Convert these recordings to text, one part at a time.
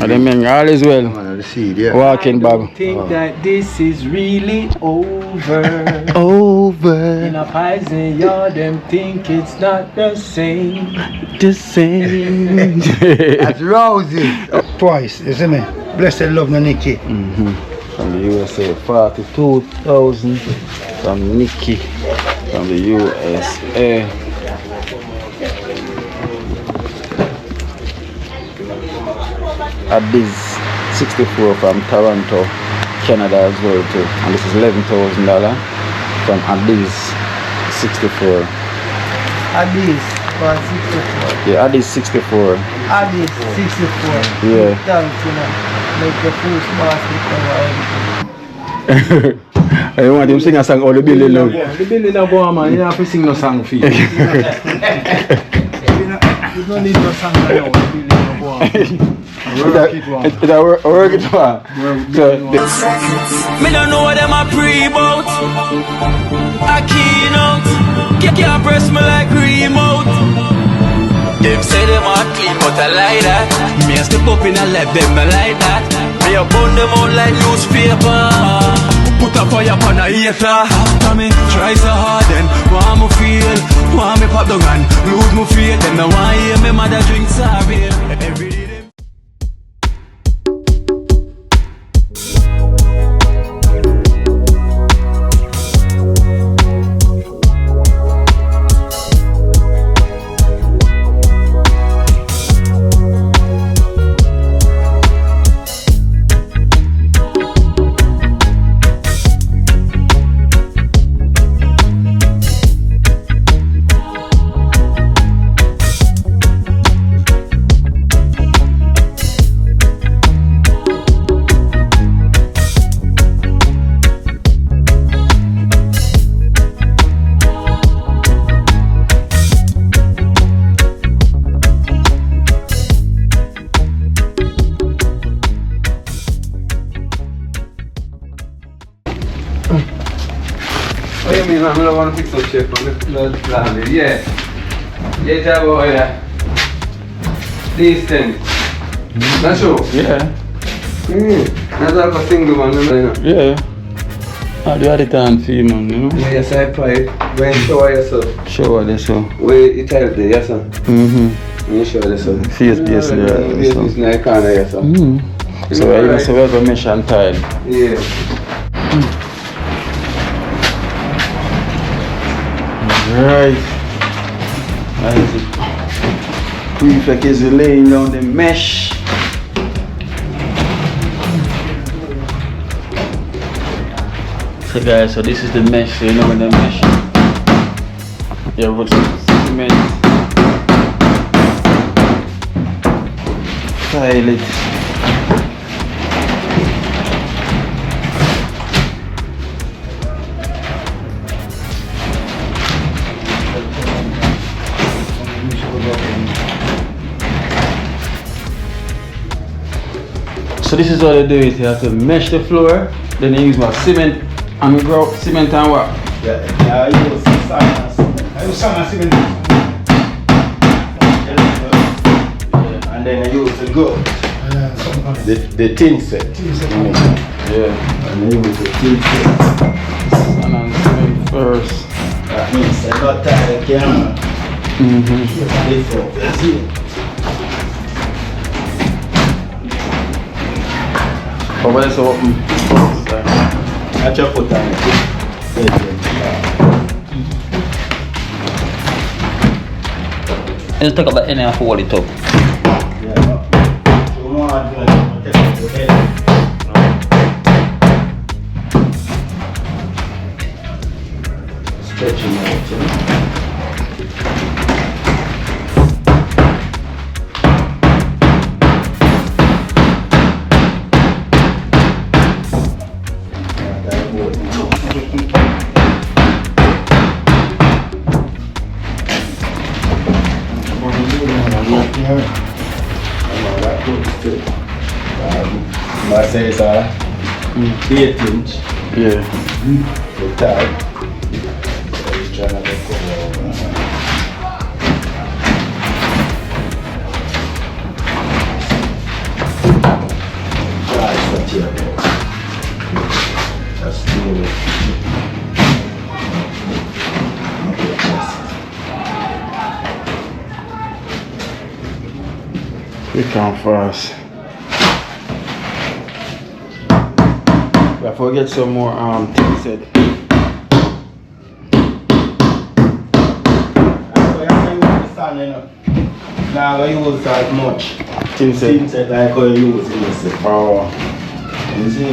And then men all is well. Man, the seed, yeah. Walking I don't bag. think that this is really over. Over. In a pies and yard, them think it's not the same. The same. That's roses. Twice, isn't it? Blessed love no Nicky. From the USA, 42,000 from Nikki from the USA. Abiz 64 from Toronto, Canada as well too. And this is $11,000 from Abiz 64. Addis, 64. Yeah, Abiz 64. Addis, 64. Yeah. Thanks, you know. Make the first basket cover. I want him to sing a song all the Billy love. Yeah, the building a boy, man. You don't have to sing no song for you. You don't need no song now. The building a boy. Work it one. It's a work it one. Me don't know what them a pre-bout. A keynote. Can't press me like remote. Them say them a clean but I like that. Me a step up in a left them I like that. Me a burn them out like newspaper. Put a fire upon a hater. After me try so hard then want me feel. Want me pop down and lose me faith. Them no want hear me mother drink sorry. Every day them What you mean, man? I don't want to fix up shit from the landing. Yeah. Yeah, job over here. These things. That's true? Yeah. That's like a single one, you know? Yeah. I do it on film, you know. Yeah, yes, I play. Go and show yourself. Show this so. Where you tell the yes, sir. Mm-hmm. You show this, sir. Face place there. This is in the corner, yes, sir. Mm-hmm. So I even say we have a mesh and tile. Yeah. Right. Prefect is laying down the mesh. So guys, so this is the mesh, so you know when the mesh. Yeah, what's cement. Tile it. So this is what they do is you have to mesh the floor, then you use my cement and cement and what? Yeah, I use sand. I use sand and cement. And then I use the goat. The tin set. Yeah. And then use the tin set. And then cement first. That means I got tired of camera. That's it. Oh, but it's open. I just put on Let's talk about any of what it up. Stretching out, you know. I say it's 8 inch. Yeah. The tag. Just trying to go over. Quick and fast. We have to get some more tin set. Now I use as much Tin set. tin set like I use in this. Oh. You see?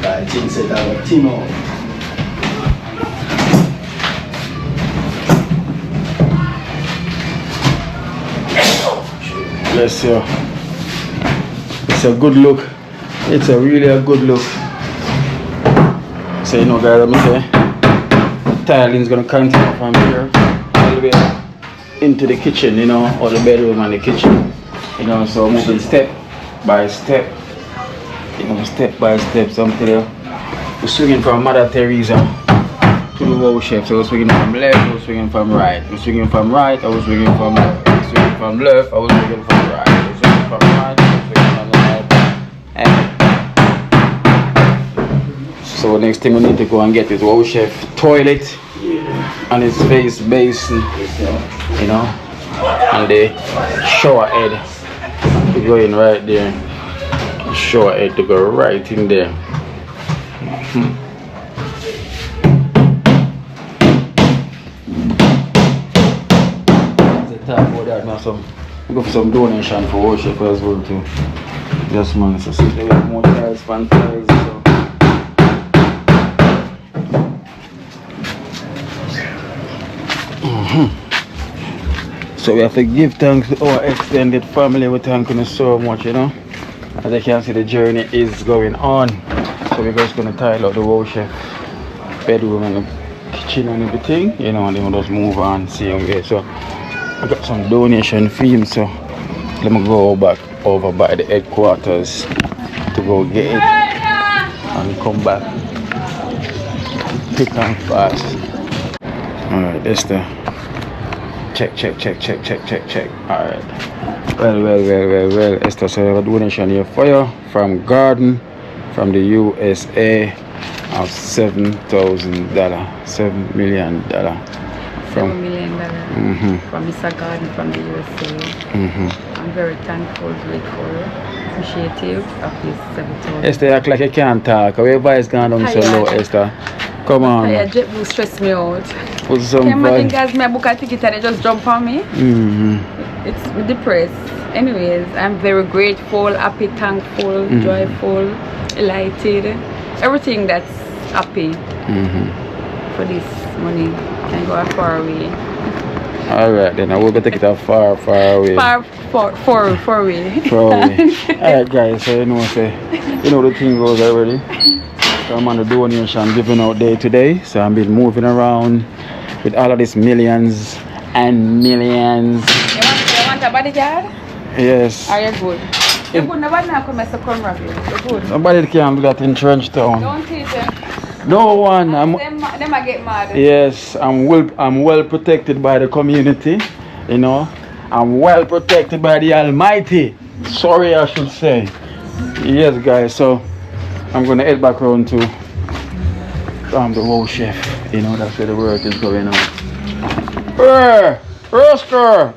Like tin set I got tin out. Yes, sir. It's a good look. It's a really a good look. So you know, guys, let me say, tiling is gonna continue from here all the way into the kitchen, you know, or the bedroom and the kitchen, you know. So moving step by step, you know, step by step. So I'm telling you, we're swinging from Mother Teresa to the wall chef. So we're swinging from left, we're swinging from right, we're swinging from right, I was swinging from left. From left, I was looking from right. I was looking from right, I was looking from left. And so next thing we need to go and get is wow chef toilet and his face basin, you know, and the shower head to go in right there. Shower head to go right in there. Talk about that now, so we go for some donation for worship as well too. Yes man, so see we have more tiles, fan tiles, so we have to give thanks to our extended family. We thank you so much, you know. As you can see, the journey is going on. So we're just gonna tile out the worship bedroom and the kitchen and everything, you know, and then we'll just move on, see way. So I got some donation themes, so let me go back over by the headquarters to go get it and come back quick and fast. Alright, that's the check. Alright. Well, Esther, so I have a donation here for you from Garden from the USA of $7,000, $7 million. From $7 million from Mr. Garden from the USA. I'm very thankful, grateful, appreciative of this 7,000. Esther, you act like you can't talk. Your voice gone down so low, Esther. Come on. Your jet will stress me out. Put some Can you imagine voice. guys, me book a ticket and they just jump on me? It's depressed. Anyways, I'm very grateful, happy, thankful, joyful, elated. Everything that's happy for this money can go far away. Alright then, I will be taking it far away. Far away. Far away. Alright guys, so you know the thing goes already. So I'm on the donation giving out day to day. So I've been moving around with all of these millions and millions. You want a bodyguard? Yes. Are you good? You good? Nobody now come and come rob you. You good? Nobody can do that in Trench Town. Don't teach them. No one. Them I get mad. Yes, I'm well protected by the community, you know. I'm well protected by the Almighty. Sorry, I should say. Yes, guys. So I'm gonna head back around to the whole chef. You know, that's where the work is going on. Roscoe.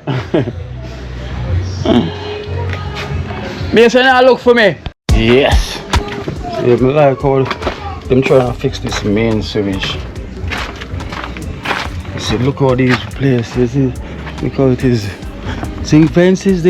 Mason, now look for me. Yes. See, me like how them trying to fix this main sewage. See, look how these places, look how it is. Zinc fences.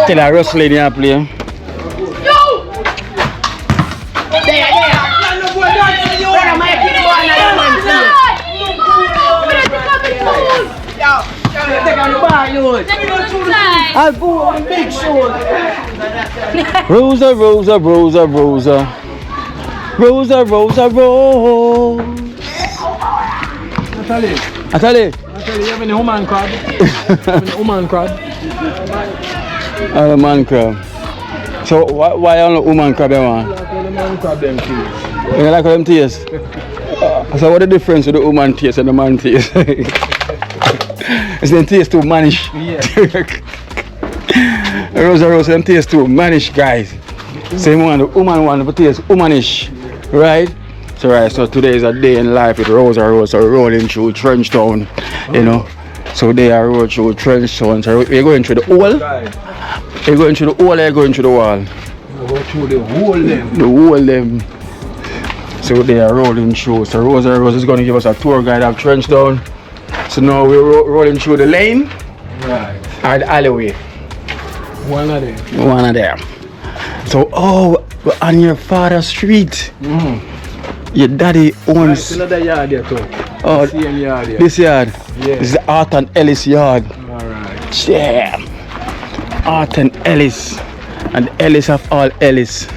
Tell her wrestling here play. I'll go on big show. Rosa. Natalie, Atali. you have any woman crab? Any woman crab? A man crab. So why only woman crab you want? The man crab them too. You like how them taste? So what the difference with the woman taste and the man taste? It's them taste too manish. Yeah. Rose, them taste too manish, guys. Same one, the woman one, but taste womanish, right? So today is a day in life with Rose, so rolling through Trench Town, you know. So they are rolling through Trench Town. So you're going through the hole? You're going through the hole or you're going through the wall? You go through the whole them. The whole them. So they are rolling through. So Rose is going to give us a tour guide of Trench Town. So now we're rolling through the lane. Right. Or the alleyway. One of them. One of them. So, we're on your father's street. Your daddy owns. It's another yard there too. Oh, Same yard there. this yard. Yeah. This is the Art and Ellis yard. Alright. Damn. Art and Ellis. And Ellis of all Ellis.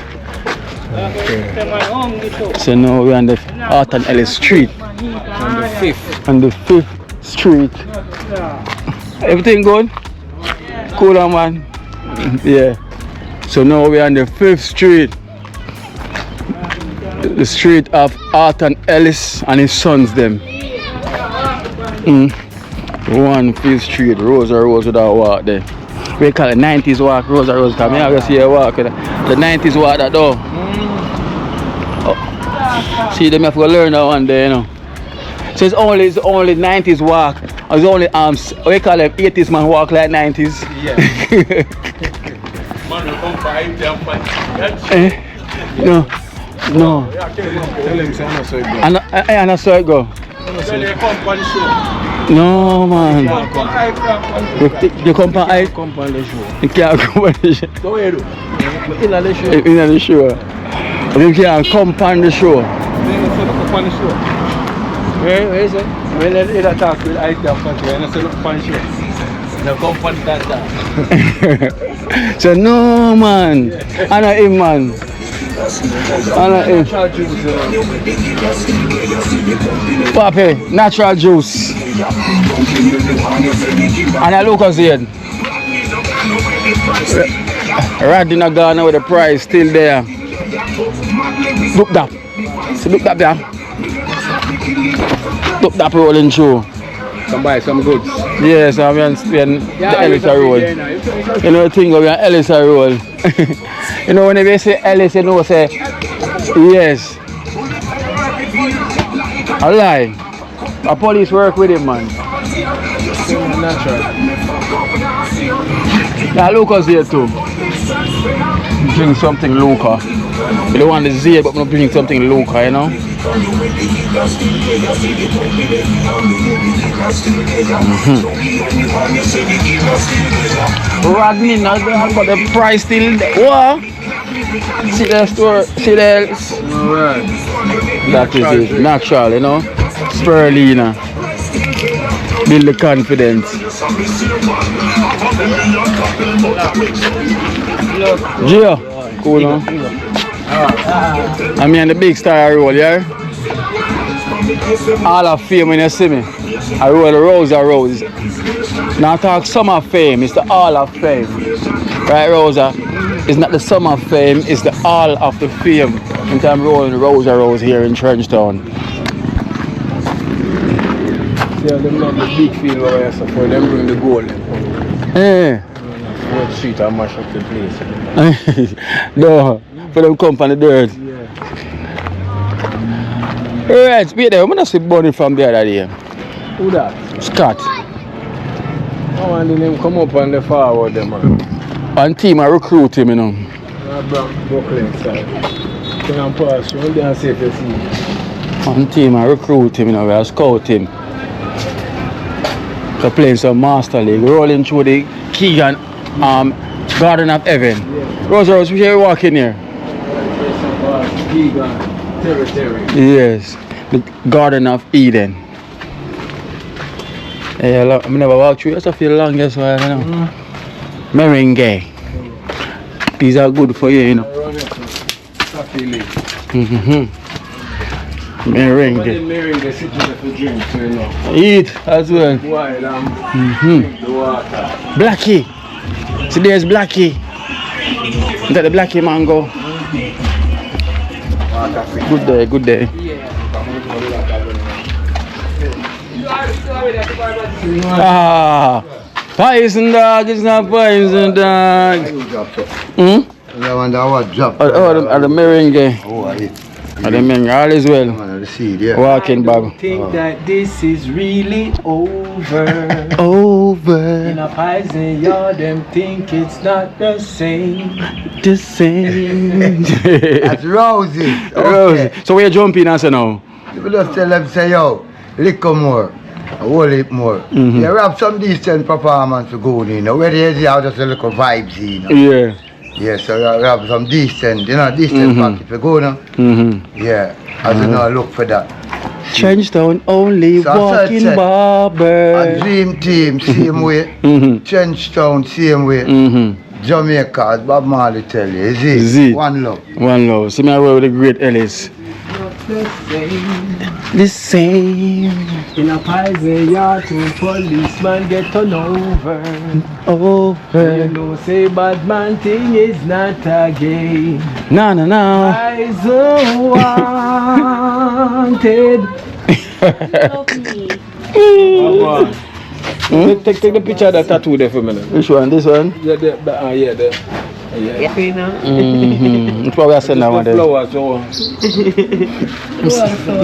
So now we're on the Art and Ellis street. On the 5th. On the 5th street. Everything good? Cool on, man. Yeah. So now we're on the 5th street. The street of Art and Ellis and his sons them. 1 5th street, Rose with our walk there. We call it 90s walk, Rose come here, I see a walk. The 90s walk that door. Oh. See them have to learn that one day, you know. So it's only 90s walk. It's only we call it 80s man walk like 90s. Yeah. No. No. Tell him say I know so it go. And I saw it go. No man. You come on I Come on the show. you can't come on the show. Go ahead. In the show. In the show. You can't come on the show. Come on the show. Where is it? When they talk with I come country and I say look on the show. Now come on that. So no man. I know him man. Natural juice. Papi, natural juice. And I look as it. Right in a Ghana with the price still there. Look that. See, look that there. Look that rolling through. Come buy some goods. Yes, I'm on the Ellis Road. You know the thing of the Ellis Road. You know when they say Ellis, you know say yes. I lie. A police work with him, man. Natural. Yeah, Lucas here too. Drink something local. You don't want the Z, but I'm drink something local, you know. Rodney, now but the price still there. What? See the store, see the. Alright. That is it, natural, you know. Spirulina. Build the confidence. Gio, cool, no? I mean the big star roll, yeah? All of fame when you see me. I roll the Rose. Now talk summer fame, it's the all of fame. Right, Rosa? It's not the summer fame, it's the all of the fame. And I'm rolling Rose here in Trench Town. Yeah, them not the big field where I support them bring the gold. Hey. What street and mash up the place. No, for them come from the dirt. Yeah. Alright, wait there, I'm gonna see Bunny from the other day. Who that? Scott. I want him come up on the forward them man. One team I recruit him, you know. Brooklyn side. Can I pass you? They see if you see. One team I recruit him, you know, I scout him. So playing some Master League, rolling through the Keegan Garden of Heaven. Yeah. Rose, we here walking here. Territory. Yes, the Garden of Eden. Yeah, I never walked through it for the longest while, you know. Merengue. These are good for you, you know. Merengue. Merengue sitting there for drink, so you know. Eat as well. Wild drink the water. Blackie. See, there's Blackie. Let the Blackie mango. Good day, good day. Ah, poison dog, it's not poison dog. Hmm? I wonder what drop. Oh, the merengue. Oh, I The merengue, all is well. the seed, yeah. Walking I bag. don't think that this is really over. Over. In a poison yard, them think it's not the same. The same. That's roses. Rose. Okay. So where you jumping as now? You just tell them, say, yo, liquor more. A whole heap more. Mhm. You have some decent performance to go in, you know. Where they have just a little vibes, you know. Yeah. Yeah, so you have some decent, decent pocket to go now. Yeah, as you know, look for that. Trenchtown only So I walking said, barber. A dream team, same way. Trenchtown, same way. Jamaica, as Bob Marley tell you, is it? Is it? One love. One love. See me away with the great Ellis. The same. In a poison yard, two policemen get turned over. Over. You know, say bad man thing is not a game. No, no, no. Poison wanted. Take the picture of that tattoo there for a minute. Which one? This one? Yeah, the It's probably I send that one there. flowers. So.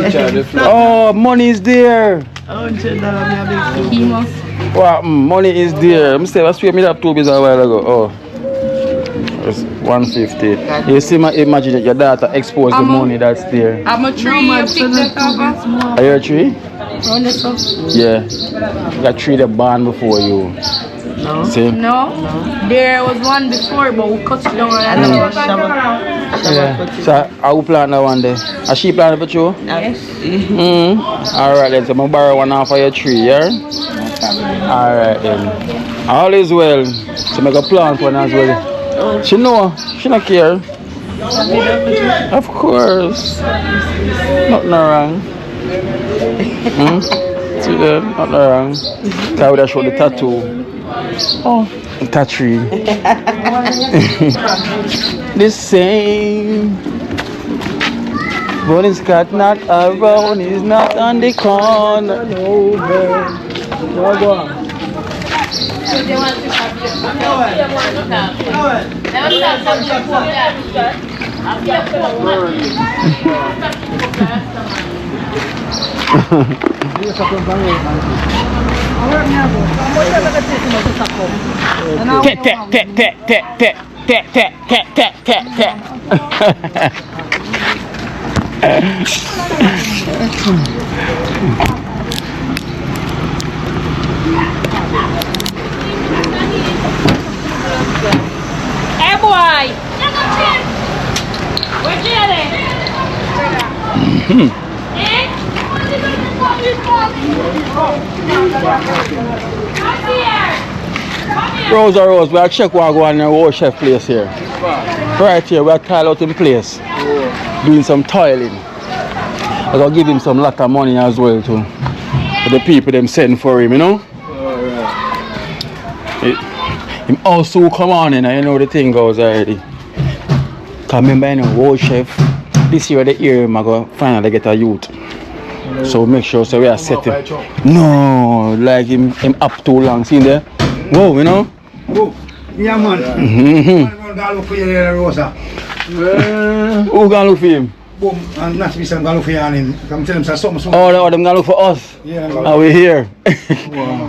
Picture of the flower. Oh, money is there. Chemo. Wow, money is there. I'm saying, I swear me that 2 bills a while ago. Oh. It's 150. You see, imagine that your daughter exposed the money that's there. I'm a tree, you pick that up. Are you a tree? Yeah. You got tree that born before you. No. See? No, there was one before, but we cut it down. Yeah. So I will plant that one day. Is she planted for you? Yes. Alright then, so I'm gonna borrow one off of your tree, yeah? Alright then. All is well. So make a plant one as well. She know, she not care. Of course. Nothing wrong. See that? Nothing wrong. I would have showed the tattoo. Oh, the tattoo. The same. But it's got not around, it's not on the corner. Hey boy! Where's the other? Rose or Rose, we are check what go on in the whole chef place here. Right here, we are tile out in place. Doing some tiling. I'm gonna give him some lot of money as well too. For the people them send for him, you know? Him also come on in, you know the thing goes already. Cause remember in the whole chef, this year the year I'm gonna finally get a youth. So make sure so we are set him. No, like him up too long, see there? Whoa, you know? Yeah, man. Mm-hmm. I'm going to look for you, Rosa. Who gonna look for him? Boom, and not to be some gonna for you, and I'm telling them something. Oh, no, them gonna look for us. Yeah, Are we here?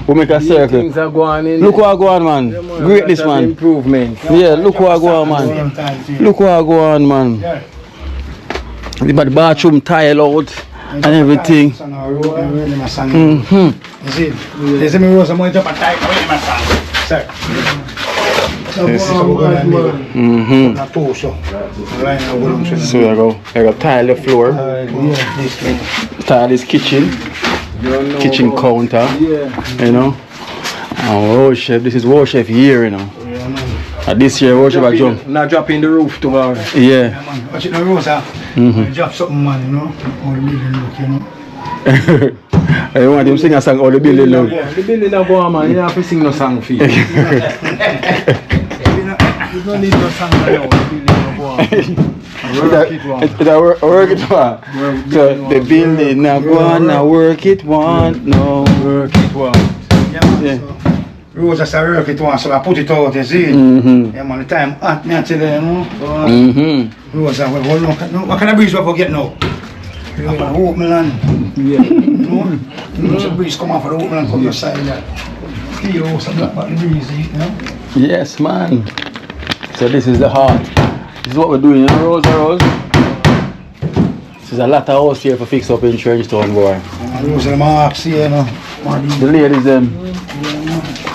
We make a circle. Things are going in. Look what I go on, man. Greatness, man. Improvement. Yeah, look what I go on, man. Look what I go on, man. The bathroom tile out and everything. Mm-hmm. You see, there's a Rosa, I'm jump a tight away, my son. Sir. Mm-hmm. So I go tile the floor. Tile this kitchen. Kitchen counter. You know. And World Chef, this is World Chef year, you know. And this year World Chef I jump. Not dropping the roof tomorrow. Yeah. Watch it now, Rosa. I drop something, man, you know. All the building look, you know. I want him to sing a song, all the building look. Yeah, the building a go on, man. You have to sing no song for you. You don't need no song now. The building a go on. Work it one. Work it one. So the building now go on, now work it one. No, Work it one. Yeah, man. Yeah. So, Rose has to work it once, so I put it out, you see. Mm-hmm. Yeah, man, the time hot, me I tell you, you know. So, Mm-hmm. Rose, what kind of breeze we get now? Up on the open land. Yeah. You know? You know, some breeze come off of the open land, come your side there. Feel also black about the breeze, you know. Yes, man. So this is the heart. This is what we're doing, you know, Rose. There's a lot of house here for fix up in Trenchtown, boy. Rose, the marks here, you know. The ladies, them.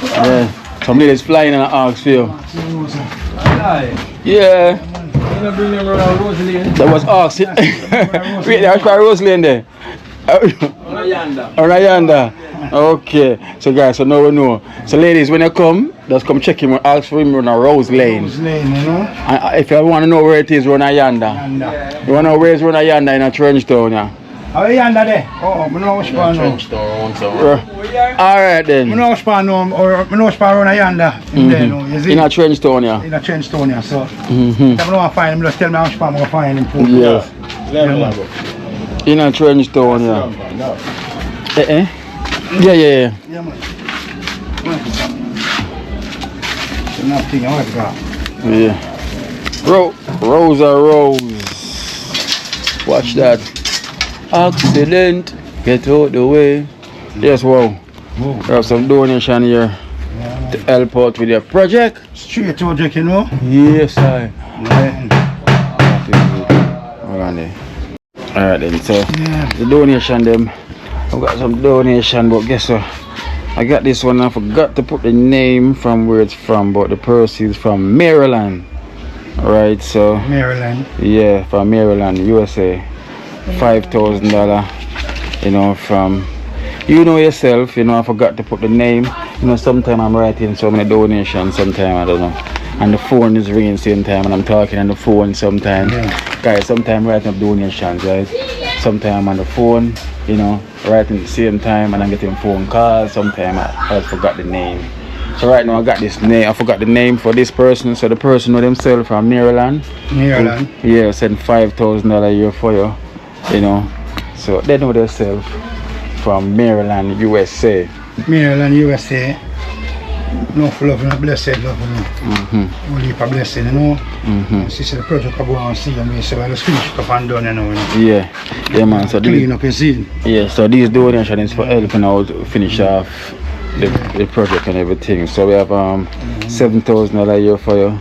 Yeah. Some ladies flying in the arcs for you. Aye. Yeah. You don't bring them around Rosalie. That was arcs. Wait, that's why Rose Lane there. Orayanda. Okay. So guys, so now we know. So ladies, when you come, just come check him, ask for him on a Rose Lane. Rose Lane, you know. And if you want to know where it is, run Ayanda. And You want to know where it's run Ayanda in a Trenchtown, yeah? how are you under there? Oh, I know which part now. Alright then. I know which part now, or I know which part around yonder. In there, no, you see? In a Trenchtown, yeah. In a Trenchtown, yeah, so. Mm-hmm. If I don't want to find him, just tell me which part I'm going to find him for. Yeah. Yeah. In a Trenchtown, yeah. Yeah. Yeah, man. Nothing, I want to go. Yeah. Rose. Watch that. Accident. Get out the way. Yes, wow. We have some donation here to help out with your project. Straight project, you know. Yes, I. Yeah. Hold on there. Alright then, so Yeah. the donation them. I've got some donation, but guess what? I got this one. I forgot to put the name from where it's from, but the proceeds from Maryland. Right, so Maryland. yeah, from Maryland, USA. $5,000. You know, from yourself. You know, I forgot to put the name. You know, sometimes I'm writing so many donations. Sometimes I don't know. And the phone is ringing same time, and I'm talking on the phone sometimes. Yeah. Guys, sometimes I'm writing up donations, right? Sometimes I'm on the phone, you know, writing at the same time, and I'm getting phone calls. Sometimes I forgot the name. So right now I got this name. I forgot the name for this person. So the person know themselves from Maryland. Maryland. Yeah, send $5,000 a year for you. You know, so they know themselves from Maryland, USA. Maryland, USA. No love and blessed love, you know. Only heap of blessing, you know. She said the project I go and see me, so I just finish it up and done, you know. Yeah, man. So Clean up your scene. yeah, so these donations is for helping out finish off the project and everything. So we have $7,000 a year for you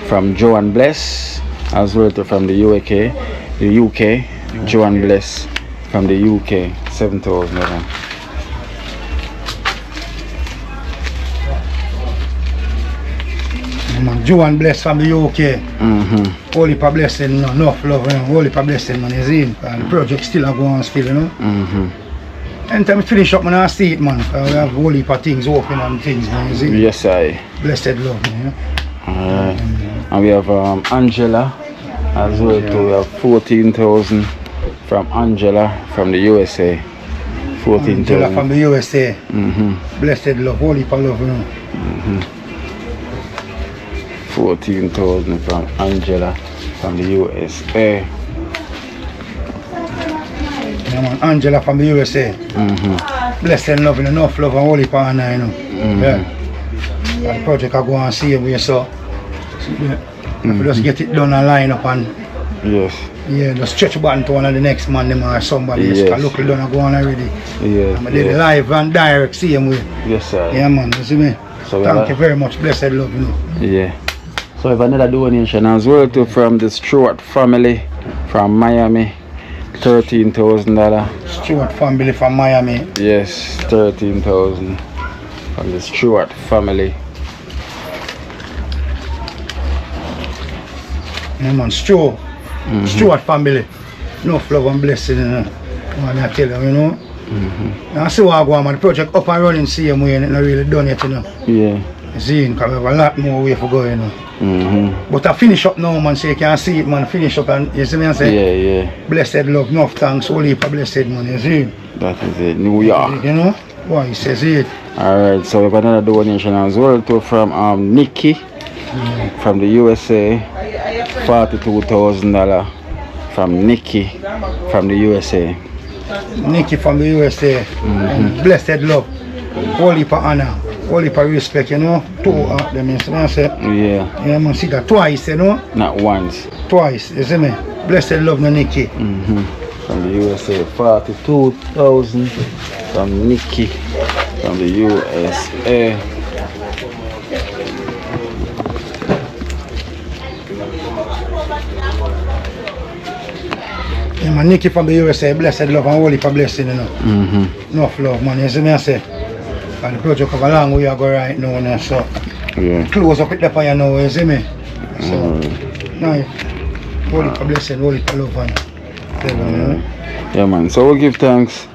from Joan Bless, as well as from the UK. Joan Bless from the UK, $7,000. Joan Bless from the UK. Holy for blessing, no, enough love, you know. Holy for blessing, man, you see. And the project still a go on still, you know. Anytime we finish up, man, I see it, man. We have holy for things open and things, man, you see. Yes, I. Blessed love, man, you know. Alright. And we have Angela as well too. We have 14,000 from Angela from the USA. Angela from 14,000. the USA. Blessed love, holy for love, you know. 14,000 from Angela from the USA. Yeah, man, Angela from the USA. Blessed love, you know, enough love and holy for Anna, you know. Yeah. And the project I go and see you, so. Yeah. If we just get it done and line up and Yes. yeah, just stretch a button to one of the next man them or somebody. Yes. Yes. Look it done and go on already. Yes. I'm did live and direct, see him with. Yes, sir. Yeah, man, you see me? So Thank you very much, blessed love, you know. Yeah. So we have another donation as well too from the Stewart family from Miami. $13,000. Stewart family from Miami. Yes, 13,000 from the Stewart family. Yeah, man, Stewart family. No love and blessing, you know. Man, I tell you, you know. I see what I go on, man. The project up and running, see him way, and it's not really done yet, you know. Yeah. See, because we have a lot more way for going, you know. But I finish up now, man, so you can see it, man. Finish up and you see me and say, Yeah. blessed love, enough thanks, only for blessed, man, you see. That is it. New York. You know? Boy, he says it. Alright, so we got another donation as well too from Nikki from the USA. $42,000 from Nikki from the USA. Nikki from the USA. And blessed love. Only for honor. Only for respect, you know. Two of them, you see me and say. Yeah. Yeah, man, see that twice, you know. Not once. Twice, you see me. Blessed love, no Nikki. From the USA, 42,000 from Nikki from the USA. Yeah, man, Nikki from the USA, blessed love and holy for blessing, you know. Enough love, man, you see me I say. And the project of a long way I go right now, you know, so. Yeah. Close up it up on you now, you see me. So, nice. Holy for blessing, holy for love, man. Yeah, man. So we give thanks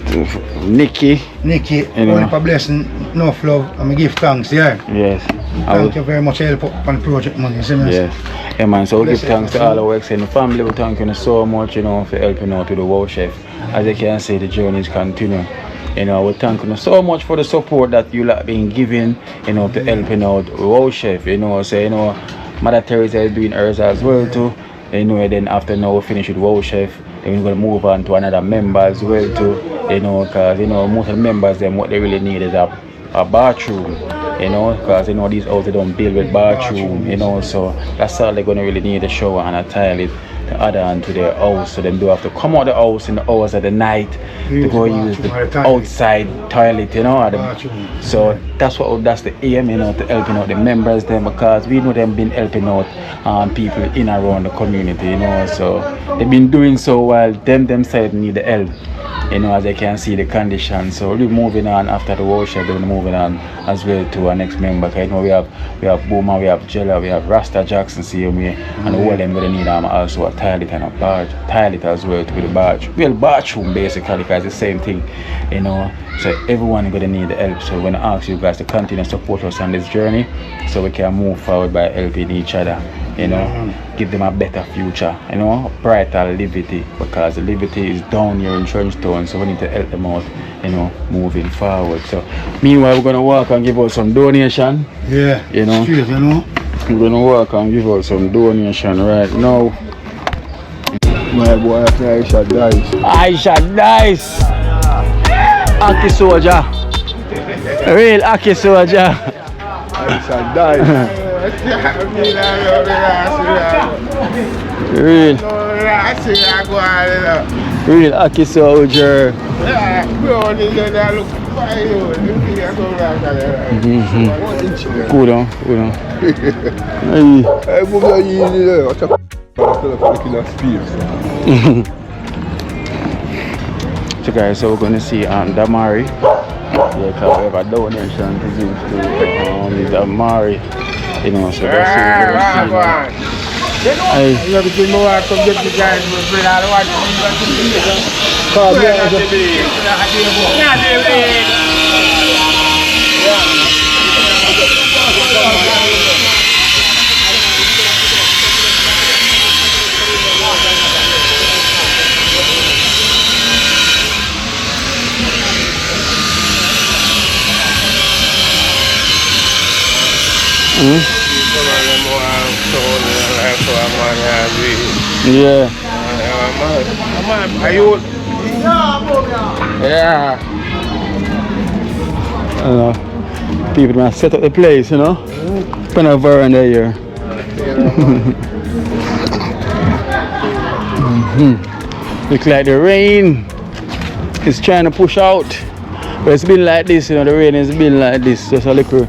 to Nikki. Nikki, You know. holy for blessing, enough love, and I give thanks, yeah. Yes. Thank you very much for help up on the project, man, you see me. Yes. Yeah, man. So we give Blessed thanks to all our extended family. We thank you so much, you know, for helping out with the Wow Chef. As you can see, the journey is continuing. You know, we thank you so much for the support that you have been giving, you know, to helping out Wow Chef. You know, so, you know, Mother Teresa is doing hers as well too. You know, and then after now we finish with Wow Chef, then we're going to move on to another member as well too. You know, because, you know, most of the members, them, what they really need is a bathroom. You know, because, you know, these houses don't build with bathroom, you know, so that's all they're going to really need, a shower and a toilet to add on to their house. So them do have to come out the house in the hours of the night to go use the outside toilet, you know. So that's the aim, you know, to helping out the members them, because we know them been helping out people in around the community, you know. So they've been doing so while themselves need the help. You know, as they can see the condition. So we're moving on after the workshop, we're moving on as well to our next member. You know, we have Boomer, we have Jella, we have Rasta Jackson, same way, and all them gonna need also a toilet and a toilet as well to be the bathroom. Well, bathroom basically, because it's the same thing, you know. So everyone gonna need the help. So we're gonna ask you guys to continue to support us on this journey, so we can move forward by helping each other. You know, give them a better future, you know, brighter liberty, because the liberty is down here in Trenchtown, so we need to help them out, you know, moving forward. So meanwhile, we're gonna walk and give out some donation. Yeah, you know, straight, you know. We're gonna walk and give out some donation right now. My boy, Aisha Dice. Aisha Dice! Aki Soldier! Real Aki Soldier! Aisha Dice. Real Aki Soldier. Cool down. So guys, so we're gonna see Damari. Yeah, because we have a donation to give to Damari. You know, so that's it. Hey. Everything more I come get you guys with me. I don't want Yeah. Yeah. People gonna set up the place, you know. Put a veranda here. Looks like the rain is trying to push out. But it's been like this, you know, the rain has been like this. Just a little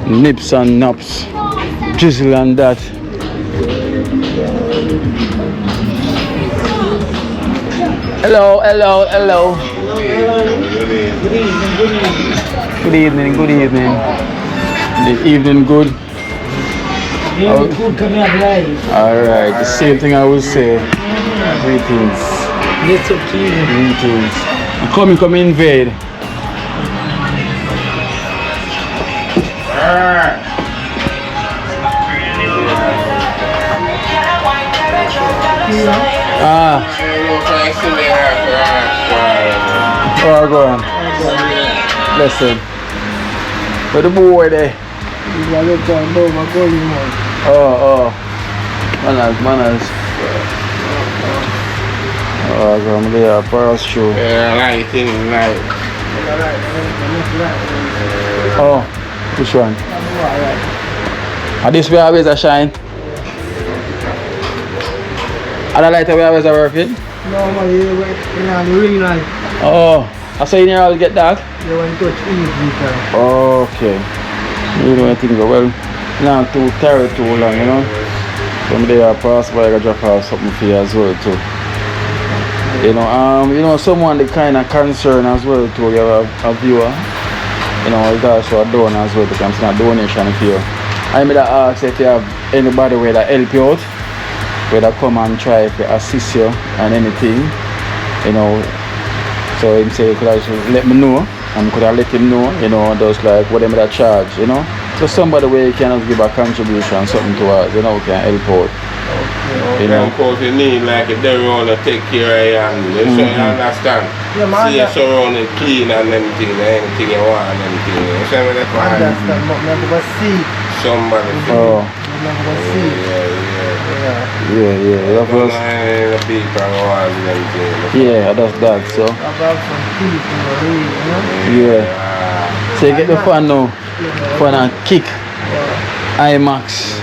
nips and naps, drizzle and that. Hello. Good evening. The evening good. Alright, the same thing I will say. Greetings. Greetings. Come invade. Ah. Oh, go on. Listen. Where the boy there? Oh. Manners. Oh, I'm there. Pearl shoe. Oh, which one? This way always a shine. And the light we always are working? No, man, you know, the ring light. Oh, I say you always get that? You want to touch easy, Okay. You know, I think, well, not too tired too long, you know. From there, pass by, I drop off something for you as well, too. You know, someone the kind of concern as well, too. You have a viewer, you know, it's also a donor as well, because it's not donation for you. I made ask if you have anybody where that help you out, where that come and try to assist you and anything, you know. So him say, could I let me know, and could I let him know, you know, just like whatever that charge, you know. So somebody where you can give a contribution, something to us, you know, can help out. You know, because you need like if they want to take care of you and you so you understand. Yeah, see you surrounded clean and anything you want and anything. You see what that's why understand, but never see. somebody. Oh. Never see. Yeah. Don't know any people and anything. Yeah, that's that, so. About some people, you know? Yeah. So you get the fun now. Fun and kick. IMAX.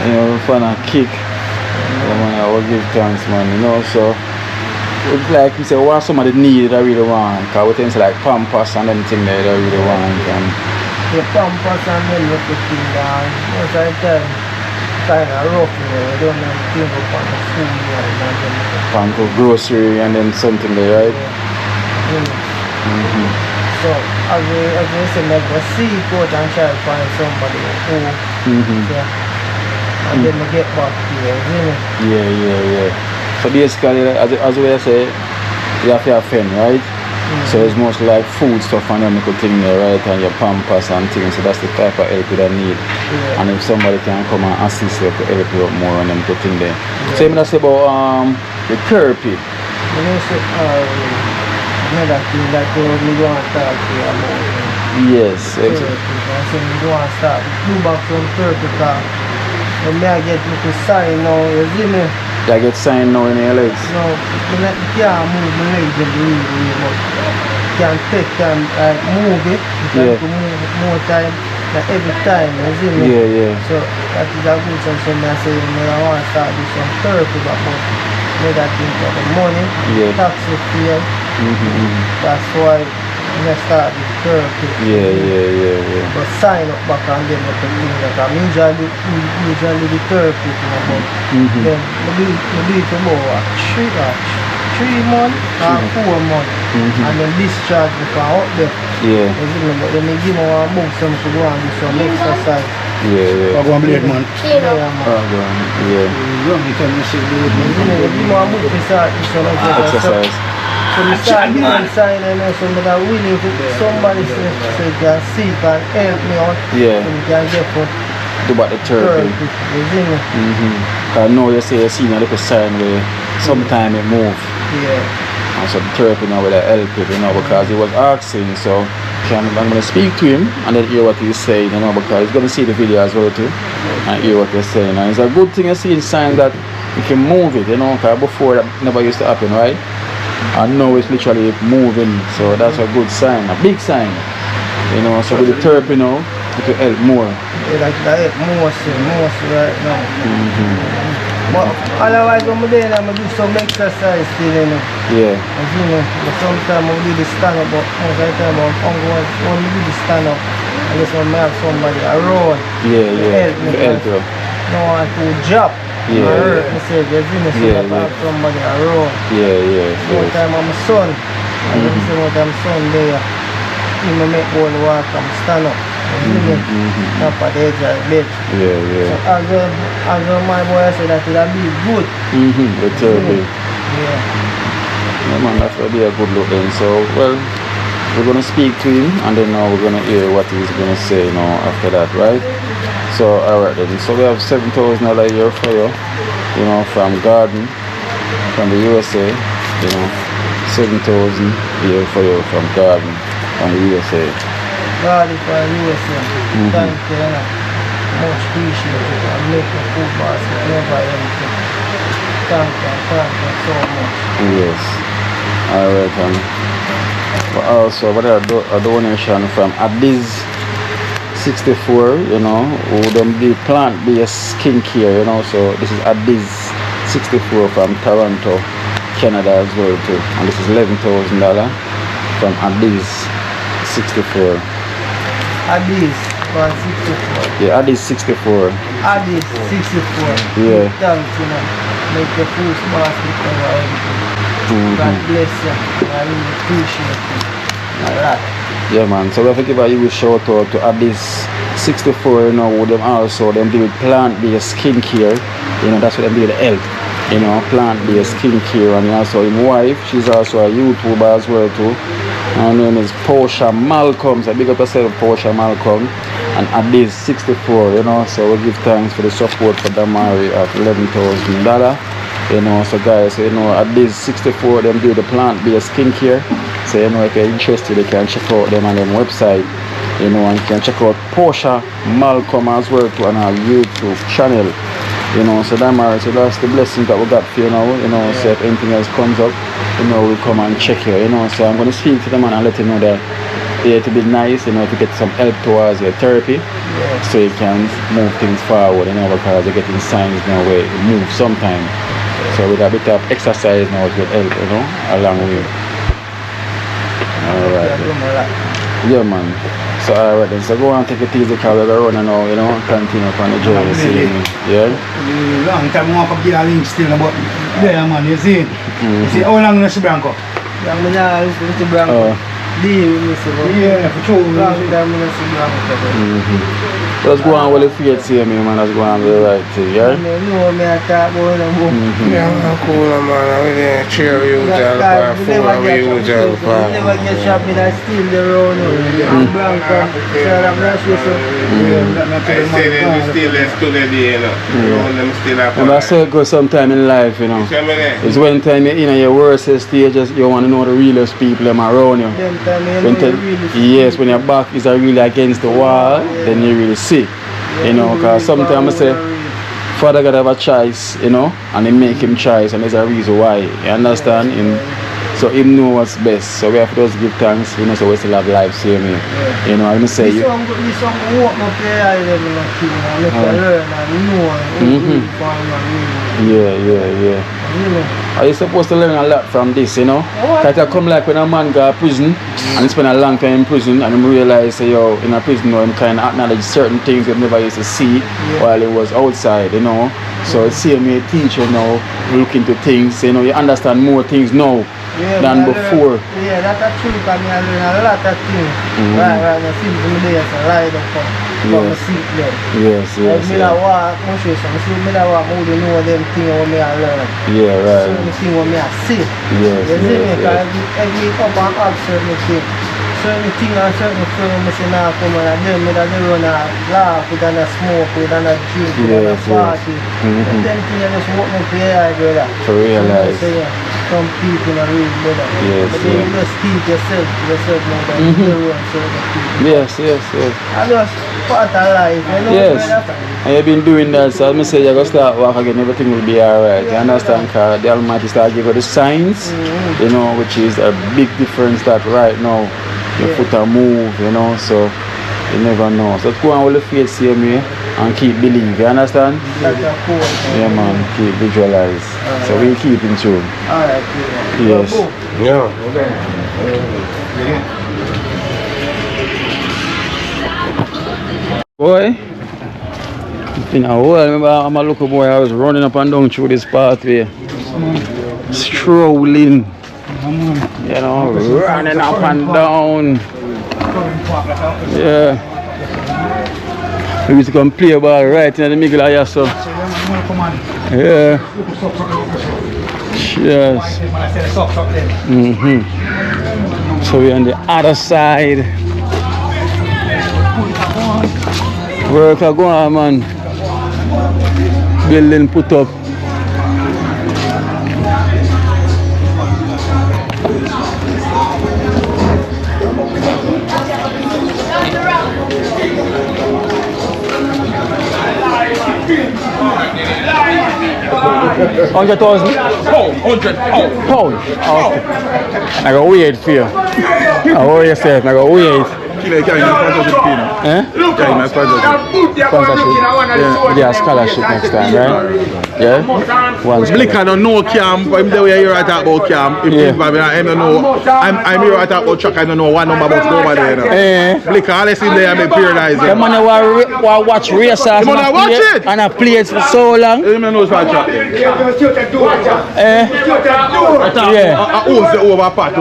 You know, fun and kick. Yeah, man, I will give thanks, man, you know, so. It's like you say, what somebody need that I really want? Because we things like Pampers and anything that I really want. And The Pampers and then look at things down. Most of the time, kind of rough, you know, you don't have to think about the food, you know, Panko grocery and then something there, right? So, as we say, like, we see out and try to find somebody who, and then we get back to you, you know. Yeah. So basically, as we say, you have to have fun, right? So it's mostly like food stuff and then thing there, right? And your Pampers and things. So that's the type of help you that need. Yeah. And if somebody can come and assist you to help you out more and them thing there. So I'm gonna say about the therapy. You know, so, another thing that we want to talk to you about. Yes, Therapy. So we want to start do back from therapy because when I get to sign now, you see me? I get signed now in your legs. No, I can't move my legs really much. Can move it, you can to move more time, like every time, you see me? Yeah. So that is a good thing, so I say, I want to start doing some therapy, but I think for the money, taxi fee, that's why I start the therapy. Yeah. But sign up back and then with the thing that I'm usually the therapy, then we do it for about 3 months or 4 months, and then discharge before out there. Yeah. But then they give me one book some to go and do some exercise. Yeah. One blade, man. Yeah. You only tell me to do it, They give me one book to start do some exercise. So we start getting sign and then somebody are willing to somebody say can see can help me out. Yeah. So we can get for Do about the therapy. You see me? I know you say you see a little sign where sometime it move. Yeah. And so the therapy now will help it, you know, because he was asking, so I'm gonna speak to him and then hear what he's saying, you know, because he's gonna see the video as well too and hear what he's saying. And it's a good thing you see signs that you can move it, you know, because before that never used to happen, right? And now it's literally moving, so that's a good sign, a big sign, you know. So with the therapy now, it will help more. Yeah, like that most right now. But otherwise when I'm there, I'm do some exercise still, you know. Yeah. As you know, but sometimes I do the stand up, but most of the time I'm going to do the stand up unless I have somebody around To help you. No one to drop. Yeah. I say, you see me, so I have somebody around. One time I'm son, and then see one time son there, he may make all the walk and stand up. Top of the edge of the bed. So as my boy said that it'll be good. The therapy. Yeah. Yeah, man, that's will be a good look then. So, well, we're gonna speak to him, and then now we're gonna hear what he's gonna say after that, right? So alright then. So we have $7,000 a year for you, from Garden, from the USA, 7,000 a year for you from Garden, from the USA. Garden from the USA. Thank you, much appreciated. I make the food basket never empty. Thank you so much. Yes. Alright, and also what a donation from Adiz 64, who don't do plant-based skincare, so this is Adiz 64 from Toronto, Canada as well too, and this is $11,000 from Adiz 64. Adiz 64. Yeah, Adiz 64. Adiz 64. Yeah. Thanks, make the food basket cover everything. God bless you. I really appreciate it a lot. Yeah man, so we have to give a huge shout out to Adiz 64, who them also them do plant-based skincare, that's what them do, the health, plant-based skincare, and also his wife, she's also a YouTuber as well too. Her name is Portia Malcolm, so big up yourself Portia Malcolm, and Adiz 64, so we give thanks for the support for Damari at $11,000. So guys, Adiz 64, them do the plant-based skincare. So if you're interested, you can check out them on their website, and you can check out Portia Malcolm as well too on our YouTube channel. So so that's the blessing that we got for you now, so if anything else comes up, we'll come and check you, so I'm gonna speak to the man and let him know that to be nice, to get some help towards your therapy, so you can move things forward, because you're getting signs now where it moves sometimes. So with a bit of exercise now it will help, along with you. Alright. Yeah man. So alright then, so go and take it easy because we're going to now, continue on the journey, see me. Yeah? Long time I want to get a link still, but there man, you see? You see how long is Branco? I'm going to Branco. Yeah, for sure. Let's go on with the faith, see me, man. Let's go on with the right thing, yeah? Yeah, I'm cool, man. I really cheer you, Jalpa. Full of you, Jalpa. Never get shot in a steal the road. I'm Branco. I say them still less to the day, them still up. And that's how it goes sometime in life, It's when time you're in your worst stages, you want to know the realest people around you. Yes, when your back is really against the wall, then you really see, because sometimes I say, Father God have a choice, and they make him choice, and there's a reason why, you understand? So he know what's best, so we have to just give thanks, so we still have life, see me, I'm going to say, yeah. Are you supposed to learn a lot from this, Because I come like when a man go to prison and spend a long time in prison and he realize, in a prison, he kind of acknowledge certain things he never used to see while he was outside, So see me a teacher now, look into things, you understand more things now than before. Yeah, that's true, because I learn a lot of things. Right, I see the days and ride up from the seat there. Yes. I walk, I show you something. I walk, I know them things what I learn. Yeah, right. Certain things what I see. Yes. You see me? Because every up and up certain things. Certain things and certain friends, I say, now come and them, they run a laugh, with a smoke, with a drink, with a party. Them things I just walk up here, brother. To realize. Some people are really better. Yes, but then you just keep yourself now that you run certain people. Yes. I just part of life, Yes. And you've been doing that, so I say you're going to start work again, everything will be alright. You understand? Because the Almighty start giving you the signs, which is a big difference that right now your foot are move, so you never know. So go on with the faith, see me, and keep believing, you understand? Yeah man, keep visualize. So we'll keep in tune. Alright, yes. Yeah. Boy, I remember I'm a little boy, I was running up and down through this pathway, strolling, running up and down. Yeah. We used to come play ball right in the middle of here, so. Yeah. Yes. So we're on the other side. Work are going on, man. Building put up. $100,000? Pound. Okay. I got wait for you. I worry yourself. I got wait. Eh? Sponsorship. Yeah, scholarship next time, right? Yeah. Blick I don't know camp. I'm the way you write about camp. If I don't know, I'm here to talk about track. I don't know what number about over there. Blick all I see there, I'm periodizing. The man who watch races and I play it for so long. You know what's that track? Yeah. Who's the over part?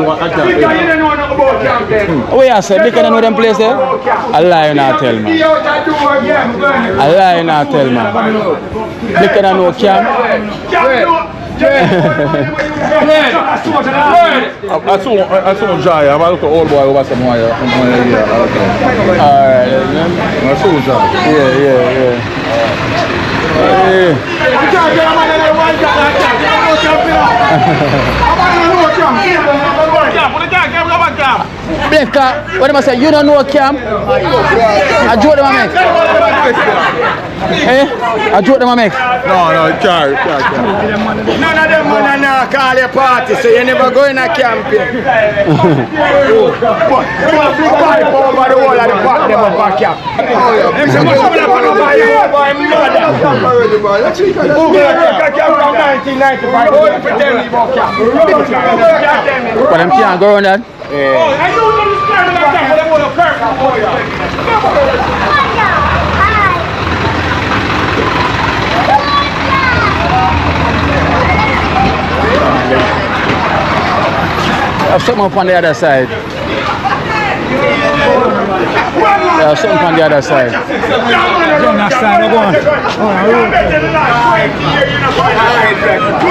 Where I said, Blick I don't know them place there? I lie not tell man. I lie not tell man. Blick I don't know camp. I saw Jai. I'm a old boy over somewhere. Alright. I saw Jai. Yeah. Blefka, what am I saying? You don't know a camp? I joke them a make. Eh? I joke them a make. No, Charlie. None of them man now call your party, so you never go in a camp here. But big pipe over the wall of the park, them up a camp. Them say, what's going on over here? Who going to a camp from 1995? Who will pretend we walk camp? But them can't go around that. I have something up on the other side. I have something on the other side.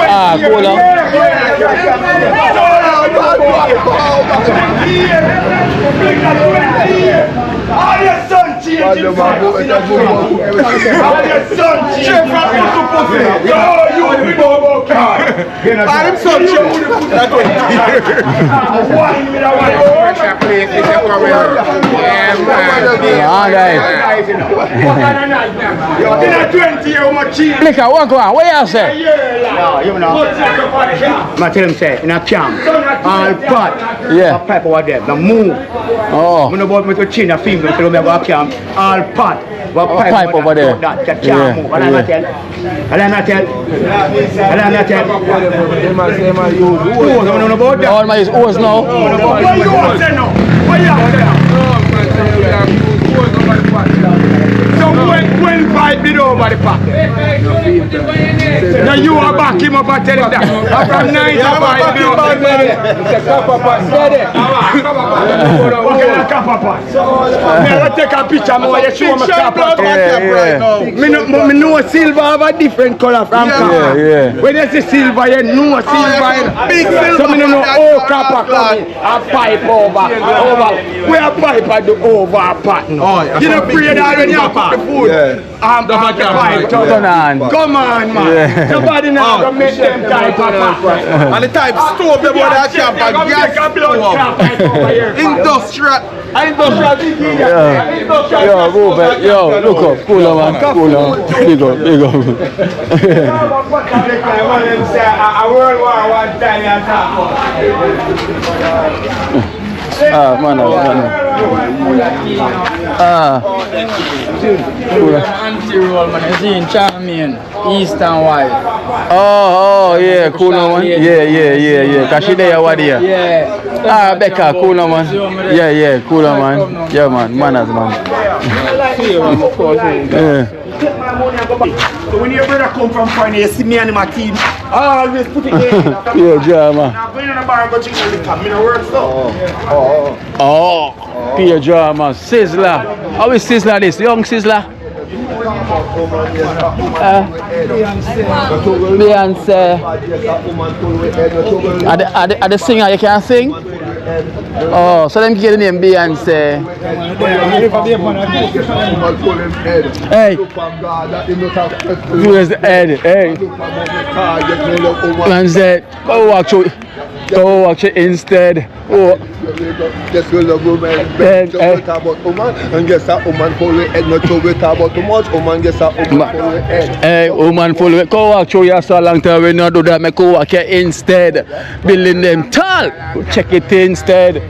Ah, cool. All your son changing from pussy to pussy. All your son changing from pussy to pussy. Yo, you will be over car. I'm son changing from pussy to pussy. One with a one. Yeah, guys. In a 20-year machine. Blick, what go on? What you say? No, you know. I tell him say, in a camp, all pot, Yeah. a pipe over there, the move. Oh. When about me to change a finger, tell me about camp, all pot, a pipe over there. That can't move. And I'm not tell. All my is ours now. What you say now? What you say? So when pipe did over the pack. Now you are back him up and tell him that. After 9 to 5 did over the okay, copper pot. Me take a picture, me want you show me copper. Me know silver have a different color from copper. Yeah. When you see silver, you know silver. Big silver. So me know copper coming. A pipe over. Where a pipe at the over pot now. You know pray that when you put the food. The pipe. Come on, man. Yeah. Nobody now gonna make them type of And the type stove the boy that camp and gas stove. Industrial. Yo, move it. Yo, look up. Cool on, man. Cool on. Big up. A World War I Ah, man. Cool. Anti-roll, man. You see in Charmian, East and White. Oh, yeah. Cool on, man. Yeah. Cause she there, what there? Yeah. Ah, Becca. Cool on, man. Yeah. Cool on, man. Yeah, man. Manners, man. Yeah. So when your brother come from Pioneer, you see me and my team, I always put it in. Yeah, drama. I'm going in the bar and go drink the liquor. Me no work so. Oh, Pure drama. Sizzler. How is Sizzler this? Young Sizzler? Beyonce. Are the singer you can sing? Oh, so them get the name Beyonce. Hey, where's the head? Hey, man said, go watch it. Go watch it instead. Oh. Just go love woman, talk about woman, and guess that woman full with head, not to talk about too much, woman guess that woman full with head. Hey, woman full with, go walk through you so long time we not do that, make go walk here instead. Building them tall, check it instead.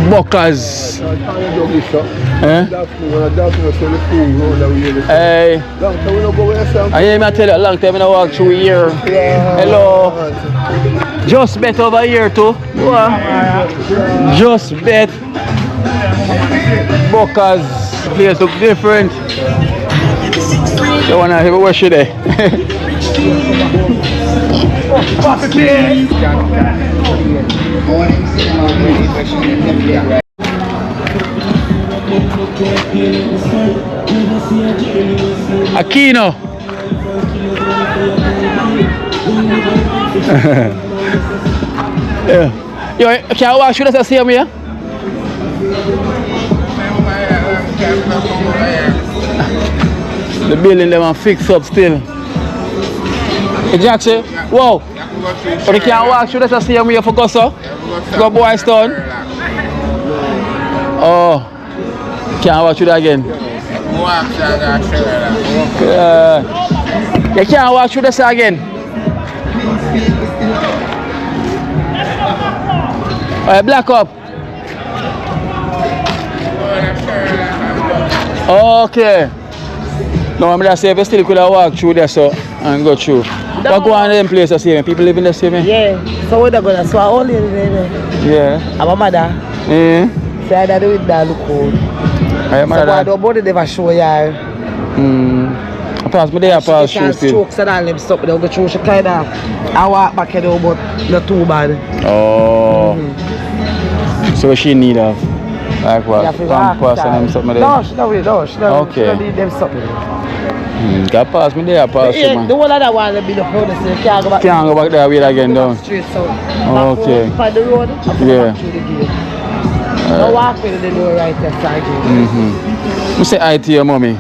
Buckers. Eh? Hey. I hear me tell you a long time I walk through here. Hello. Just bet over here too. Just bet. Buckers. Place look different. You wanna have a wash there? Aquino. Yeah. Yo, can I watch you that see me here? The building them are fixed up still. Hey Jackson, wow. But you can't walk through that see me here for go so? Go Boys Town. Oh. Can't watch through that again. You can't walk through this again. Alright, black up. Okay. No, I'm just saying if you still could have walked through there so and go through. What go on in them place the same? People live in the same? Yeah. So we're gonna so I only yeah. I'm a mother. Yeah. So I do it that look cool. I'm so I don't body never show ya. Pass me there, pass through still. Strokes and all them stuff, they'll go through. She kind of, I walk back here, but not too bad. Oh. So she need of, like what, pampers and them something there? No, she don't need them something. Can pass me there, pass you, man. The one that one will be the hardest, so you can't go back. Can't go back there way again, down. Straight south. Okay. Find the road, yeah. through the gate. Don't walk with the door right there, side. Come say hi to your mommy.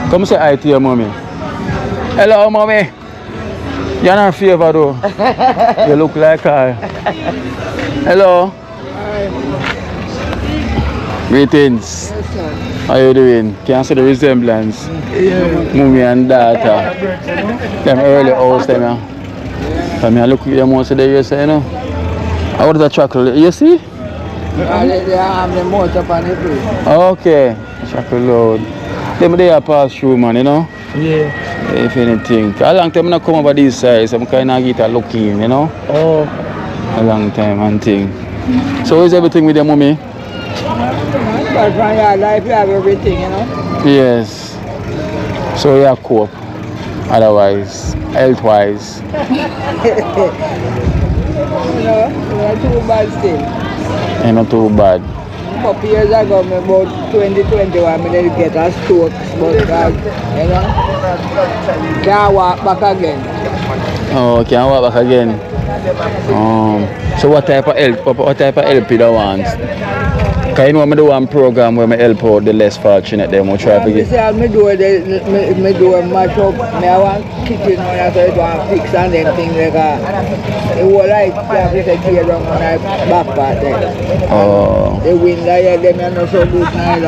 Come say hi to your mommy. Hello, mommy. You're not in favor though. You look like her. Hello. Hi. Greetings. How you doing? Can you see the resemblance? Yeah. Mommy and daughter. Them early house them here. Come here, look at your most of the years, you know. How does that chocolate? You see? They have the motor on the place. Okay. Chocolate load. Them they are pass through, man, you know? Yeah. If anything. A long time I come over this side, I'm kind of get a look in, you know? Oh. A long time and thing. So is everything with your mommy? But from your life you have everything, you know? Yes. So you cope. Otherwise, health-wise. You know, you're not too bad still. You're not too bad. A couple years ago, about 2021, I didn't get a stroke, but you know, can't walk back again. Oh, can't walk back again. So what type of help? What type of help you don't want? Because you know I do one program where I help out the less fortunate. They will try to get. I do match up. I want kitchen when I want fix and them things like that. The whole life, I have to take care of my back part there. Oh. The wind there, them are not so good neither. I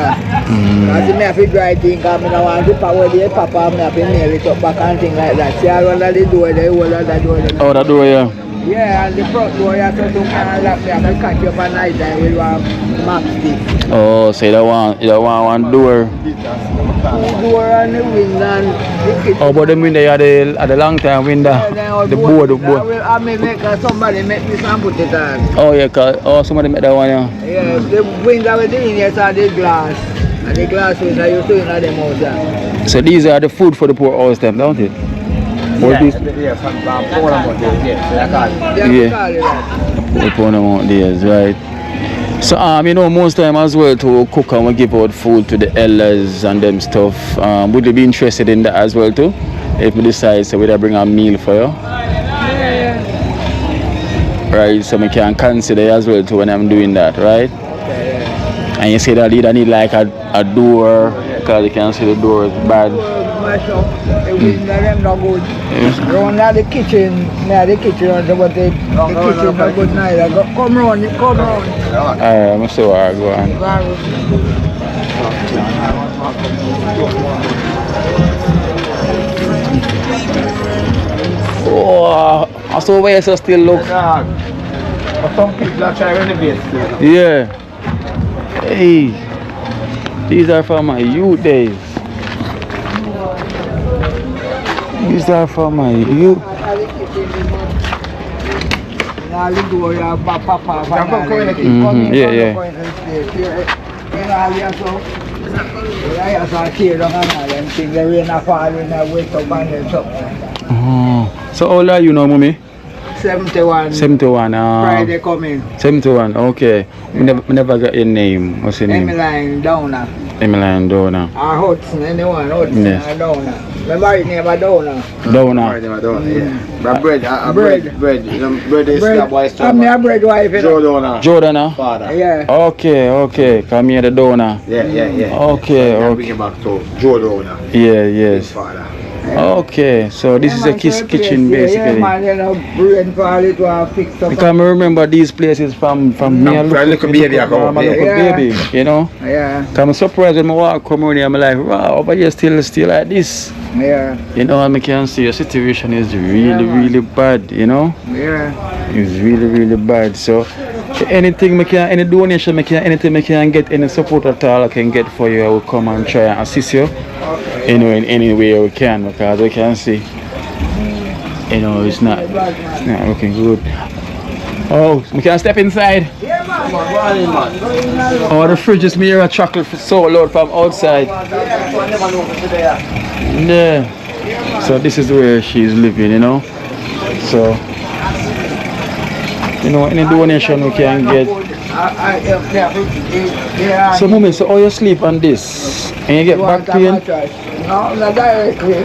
have to dry things, I want to power the papa, I have to nail it up back and things like that. See, I run the door, the whole of the door. Oh, that door, yeah. Yeah, and the front door, you have to look and lock me up and catch you up at night time with one map stick. Oh, so you don't want one door. Door and the window and the kitchen. Oh, but the window are the long time window. Yeah, the board. I may make somebody make this and put it on. Oh, yeah, somebody made that one, yeah. Yeah, the window with the inlets are the glass. And the glass window you see in them house. So these are the food for the poor house them, don't it? Yeah, from poor amount the poor amount days, right? So you know, most time as well to cook and we give out food to the elders and them stuff. Would you be interested in that as well too? If we decide so we'd bring a meal for you? right? So I can consider as well too when I'm doing that, right? And you say that you don't need like a door because you can see the door is bad. Mash up. The window them not good. Round at the kitchen, but the kitchen not good neither. Come round. Alright, I'm still go on. Oh, I saw where you still look. Some people are trying to renovate still. Yeah. Hey, these are from my youth days. These are from my youth. Yeah. Oh. So how old are you now, mommy? 71. 71. Friday coming. 71. Okay. We never got your name. What's your name? Emmeline Downer. Emmeline Downer. Hudson, anyone. Hudson or Downer. My married name is Downer. Downer. Yeah. But bread. Bread is the boy's I'm a bread wife. Joe Downer. Joe Downer? Father. Yeah. Okay. Come here, the Downer. Yeah. Okay. Bring him back to Joe Downer. Yeah, yes. Father. Okay, so this is a kitchen basically. Because I remember these places from me and little baby, baby, you know. Yeah. I'm surprised when I walk come around here, I'm like, wow, but you're still like this. Yeah. You know, and I can see your situation is really bad, you know. Yeah. It's really bad. So anything any donation anything I can get, any support at all I can get for you, I will come and try and assist you. You know, in any way we can, because we can see, you know, it's not looking good. Oh, we can step inside. Oh, the fridge is mirror chocolate so loud from outside. Yeah. So this is where she's living, you know. So, you know, any donation we can get. So, mommy, so how you sleep on this? And you get back pain? No, not directly.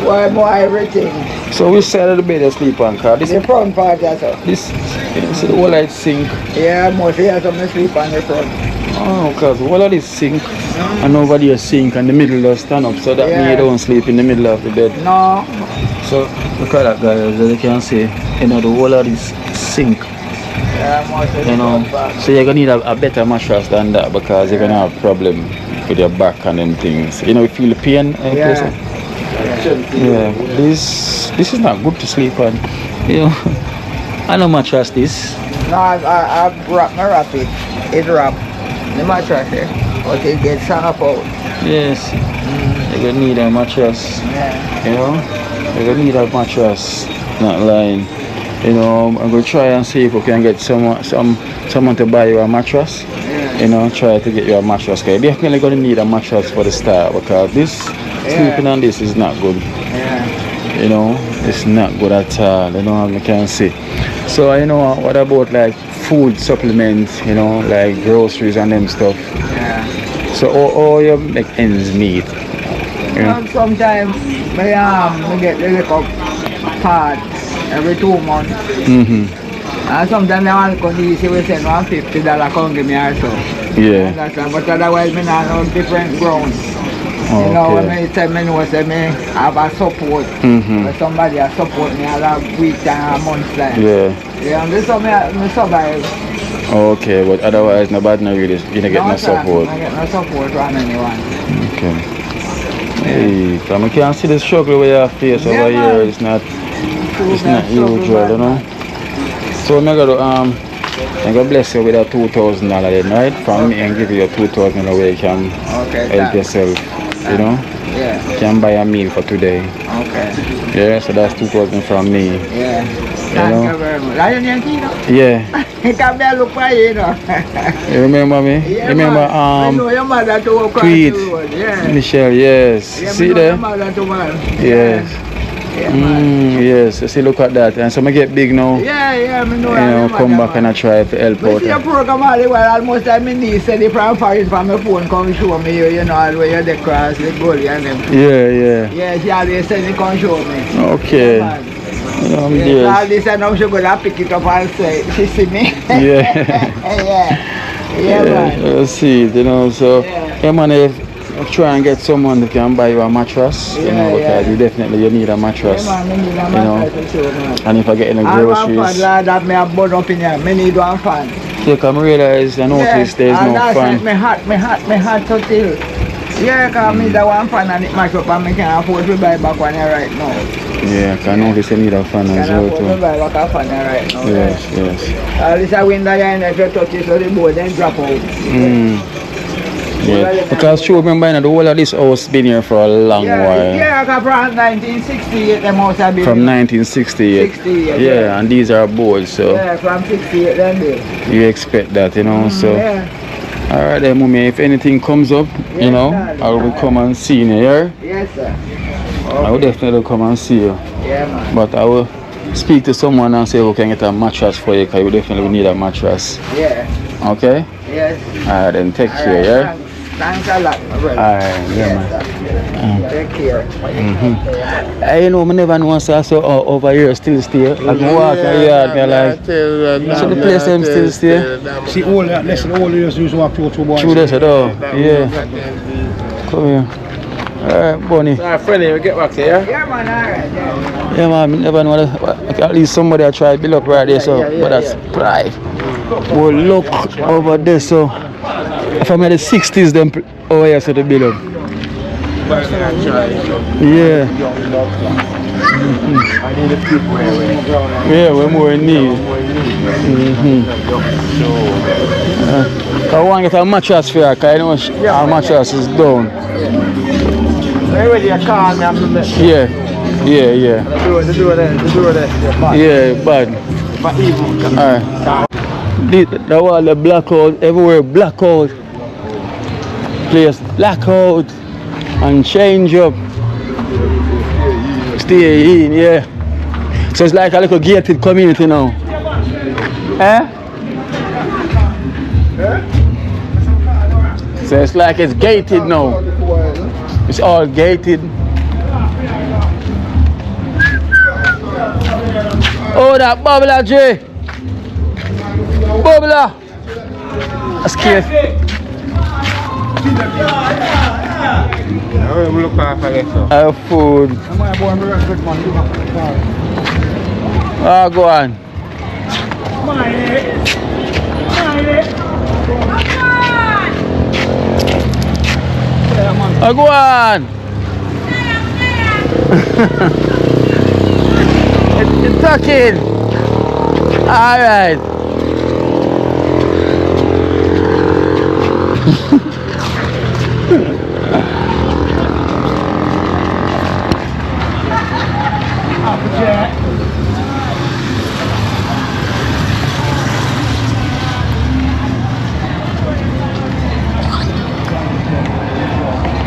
Why more everything? So which side of the bed you sleep on, car? This the front part, that's all. This is the whole light sink. Yeah, mostly I sleep on the front. Oh, because all of this sink and over there sink and the middle does stand up, so that means you don't sleep in the middle of the bed. No. So look at that, guys, as you can see, you know, the whole of this sink. Yeah, mostly you know, so you're gonna need a better mattress than that, because you're gonna have problem with your back and them things. You know, you feel the pain. Yeah, this is not good to sleep on. You know, I know mattress this. No, I wrap it. It wrap the mattress here, but it gets sun up out. Yes, you're gonna need a mattress. Yeah. You know, you're gonna need a mattress. Not lying. You know, I'm gonna try and see if we can get someone to buy you a mattress. You know, try to get you a mattress. Cause you're definitely gonna need a mattress for the start, because this sleeping on this is not good. Yeah. You know, it's not good at all. You know, I can see. So you know, what about like food supplements? You know, like groceries and them stuff. Yeah. So all you make ends meet. Yeah. Sometimes I get the little card every 2 months. And sometimes I want to easy we send $150 come give me also. Yeah. But otherwise I know different grounds. Okay. You know, when I tell me no say me have a support. When somebody has support me I have weeks and a month time. Yeah. Yeah, and this is me survive. Okay, but otherwise nobody really you don't get no support. I get no support from anyone. Okay. Hey, I can see the struggle with your face over here. It's not usual, you know. So I'm gonna bless you with a $2,000 then, right? From me and give you a $2,000 where you can help yourself, you know? Yeah. You can buy a meal for today. Okay. Yeah, so that's $2,000 from me. Yeah. Thank you very much. Are you Yankee, no? Yeah. Come there, look for you, know. You remember me? Yeah, remember I know your mother to walk across Tweet. the road. Yeah. Michelle, yes. Yeah, See know there? your mother to man. Yes. Yeah, yes, see, look at that. And so I get big now. Yeah, I know. You know, come back and I try to help out. See your program all the while, almost like my niece said, if I'm Paris from my phone, come show me you know, all where you're the cross, the goalie and them. Yeah. Yeah, she always said, come show me. Okay. All this and now she gonna pick it up and say, she see me. Yeah, man. Let's see, you know, so yeah, man, if try and get someone that can buy you a mattress, you know, because you need a mattress. Yeah, man, I need a mattress too, man. And if I get in the groceries. I want fan that me have burn up in here. I need one fan. You can realize and notice there's no fan. Me hot to till. Yeah, because me the one fan and it match up and me can't afford to buy back one here right now. Yeah, I can notice you need a fan as well too. I can't afford to buy back a fan here right now. Yes. At least I win that and if you touch it so the board then drop out. Yeah, because true, remember, the whole of this house been here for a long while. Yeah, from 1968 the house have been. From 1968. 68, yeah, and these are boards, so. Yeah, from 68 then there. You expect that, you know, so. Yeah. Alright then, Mummy, if anything comes up, you know, I will come and see you, yeah? Yes, sir. Okay. I will definitely come and see you. Yeah, man. But I will speak to someone and say, we can get a mattress for you, because you definitely need a mattress. Yeah. Okay? Yes. Alright then, take care, yeah? Thanks a lot, my brother. Alright, yeah, man. Take care. You know, I never know so over here still stay. I can walk and yard, me like. So the place them still stay. See all that, listen, all the years used to walk two boys. True this, though. Yeah. Come here. Alright, Bunny. Friendly, we get back to you. Yeah, man, alright. Yeah, man, I never know that. At least somebody I try to build up right there, so. But that's pride. Well, look over there, so. From the 60s, them over here, so the build up. Yeah. Yeah, we're more in need. I want to get a mattress for her, because I know our mattress is down. Yeah. Yeah, bad. Alright. The wall, the blackout, everywhere blackout. Place blackout and change up. Stay in, yeah. So it's like a little gated community now. So it's like it's gated now. It's all gated. Oh, that bubbler, Jay. Bubbler. That's cute. I have food. Go on. Go on. It's talking. All right.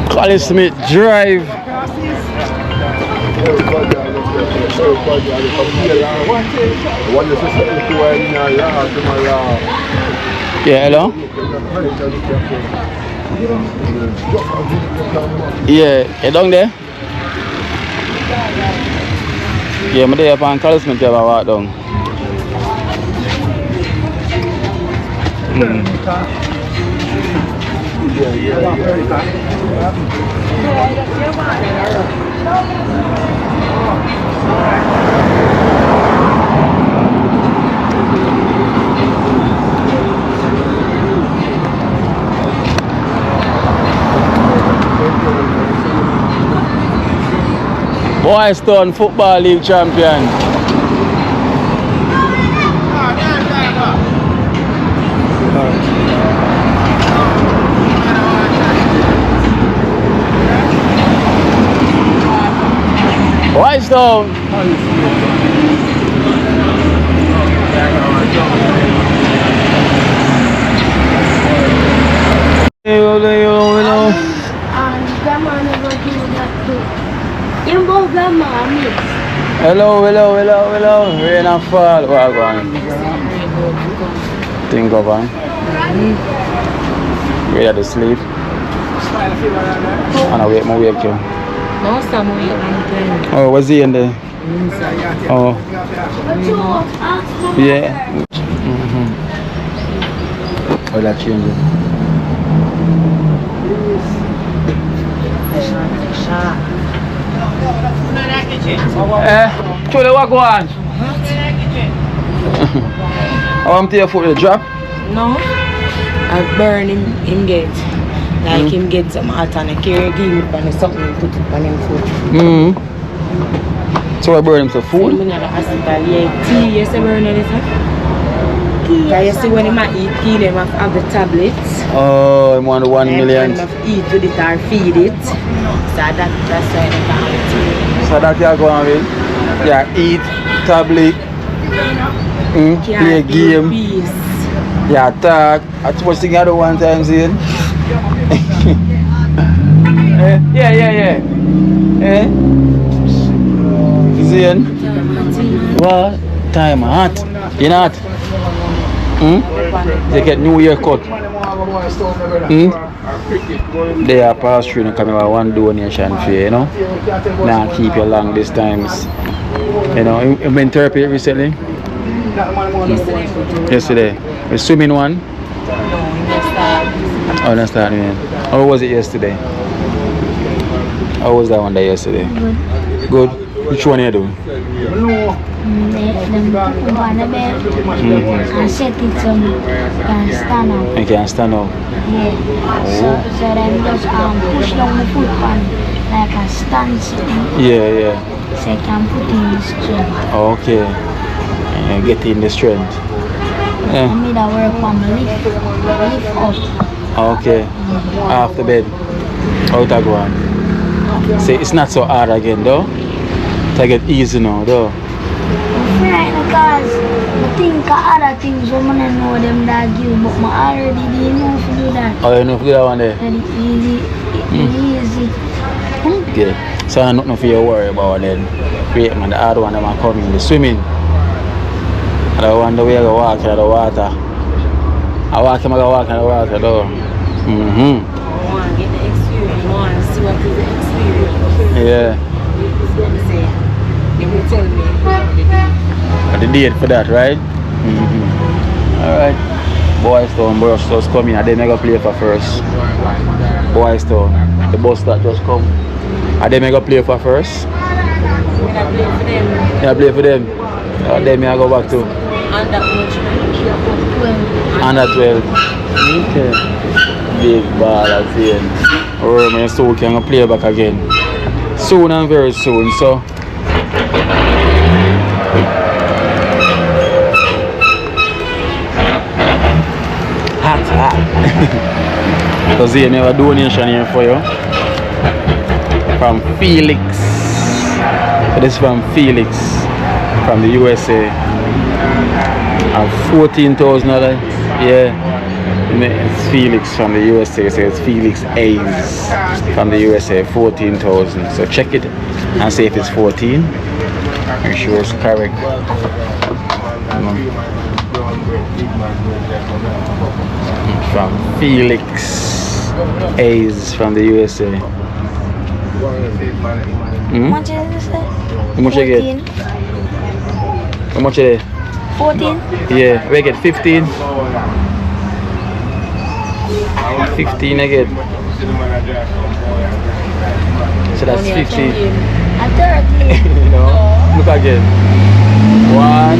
College Smith Drive. Yeah, hello? Yeah, you down there? Yeah, I'm there upon College Smith Drive, I walk down. Boys Town Football League champion. Boys Town. Hello. Rain and fall. What are going? Think of on. Ready to sleep. And I wake you. No, some way. Oh, what's he in there? Oh. Yeah. Oh, that changes. Chole, what go on? I want to your foot to drop? No. I burn him get. Like him get some hot and I carry him and something and put it on him foot. So I burn him some food? I'm in the hospital, yeah. Tea, yes, I burn it, huh? Because you see when he might eat tea, they must have the tablets. Oh, I'm on the 1 million. They must eat with it or feed it. So that's why they can't eat tea. So that you are going with? Yeah, eat, tablet, play a game. Peace. Yeah, talk. I was thinking other one time, Zane. Yeah. Zane? What? Time hot. You not? They get new year cut. They are pass through and come about one donation fee, you know. Now keep you long this times. You know, you've been therapy recently? Yesterday. The swimming one? Oh, that's that one. How was it yesterday? How was that one day yesterday? Good. Which one you do? Them put on the bed and set it so you can stand up. You can stand up? Yeah. So then just push down the foot pan like a stand sitting. Yeah. So you can put in the strength. Okay. Get in the strength. I made a work on the lift up. Okay. Off the bed. How that go on? See, it's not so hard again though. To get easy now though. I'm frightened because I think of other things when I know them that give, but I already didn't know to do that. Oh, you know to do that one there? And it's easy. Okay. So I'm nothing for you to worry about then. Wait man, the hard one that might come in, the swimming. I don't want the way I go walk in the water. I walk in the water though. I want to get the experience. I want to see what is the experience. Yeah. They will tell me The date for that, right? Alright. Boys Town bus just come in and they make a play for first. Boys Town. The bus that just come. And they make a play for first. I play for them. Yeah, play for them. Then I go back to Under much. under 12. Okay. Big ball at the end. Or my soul can play back again. Soon and very soon, so hot. Because they have a donation here for you from Felix. This is from Felix from the USA. And $14,000. Yeah. It's Felix from the USA, so it's Felix A's from the USA, 14,000. So check it and see if it's 14. Make sure it's correct. From Felix A's from the USA. How much is this? How much you get? How much is it? 14? Yeah, we get 15. 15 again. So that's 15. A 30. You know, look again. 1,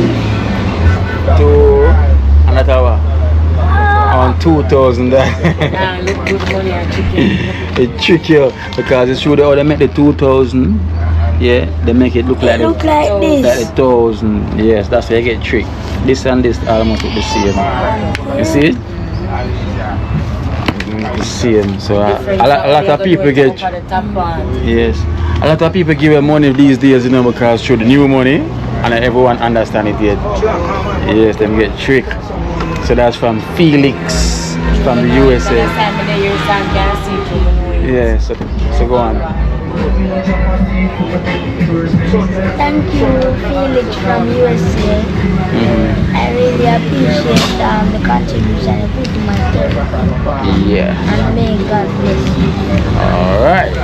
2, and that hour. On 2,000 there. Look good money and chicken. It trick you because it's true they make the 2,000. Yeah, they make it look like Look like this. Like 1,000. Yes, that's where you get tricked. This and this almost look the same. You see it? The same. So a lot of people get. Yes, a lot of people give them money these days, you know, because through the new money, and everyone understand it yet. Yes, them get tricked. So that's from Felix from the USA. Yeah, so go on. Thank you, Felix from USA. I really appreciate the contribution you put to my therapy. Yeah. And may God bless you. Alright.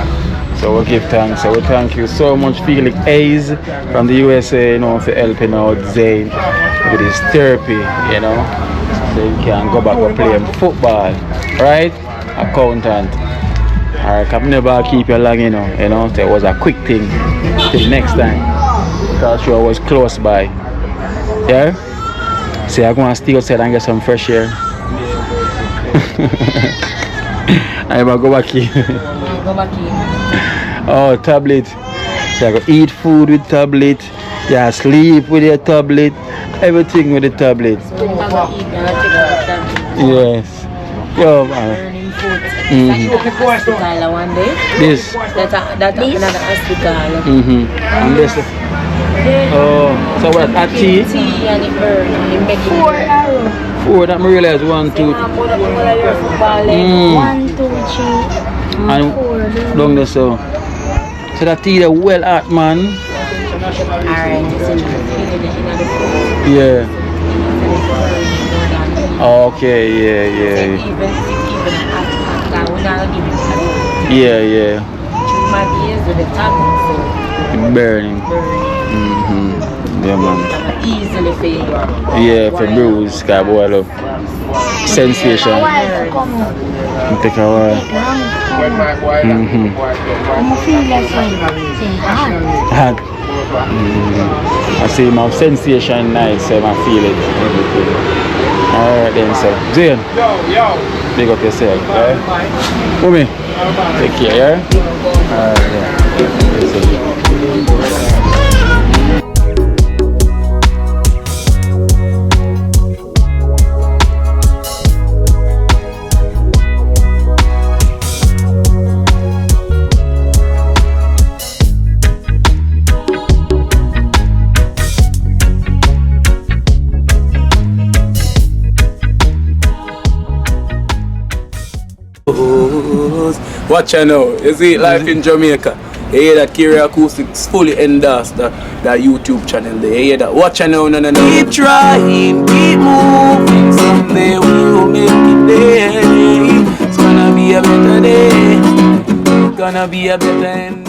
So So we give thanks. So we thank you so much, Felix Hayes from the USA, you know, for helping out Zane with his therapy, you know. So he can go back and play football, right? Accountant. Alright, I'm never keep you long, you know. So it was a quick thing. Till next time. Because I was close by. Yeah? So I'm gonna stay outside and get some fresh air. I'm gonna go back here. Go back in. Oh, tablet. So I go eat food with tablet. Yeah, sleep with your tablet. Everything with the tablet. Yes. Yo, man. Hospital one day. This. That's another hospital. And this. Oh, so what? A tea? Tea and it burn. It make it 4 arrows. 4, that I realize 1, 2. 1, 2, 3. And 4. down there, so that tea is well hot, man. alright, Yeah. Okay, yeah. Yeah. Burning. Yeah, man. Easily for Yeah, for bruise, cause sensation. Take a while. Hot. I see my sensation nice, so I feel it. Alright then, so Zane, big up yourself, right? Mommy, take care, yeah? Alright then. Watch out now. You see life in Jamaica. You hear that Kiri Acoustics fully endorsed that YouTube channel there. You hear that? Watch out now, no. Keep trying, keep moving. Someday we will make it there. It's gonna be a better day. It's gonna be a better end.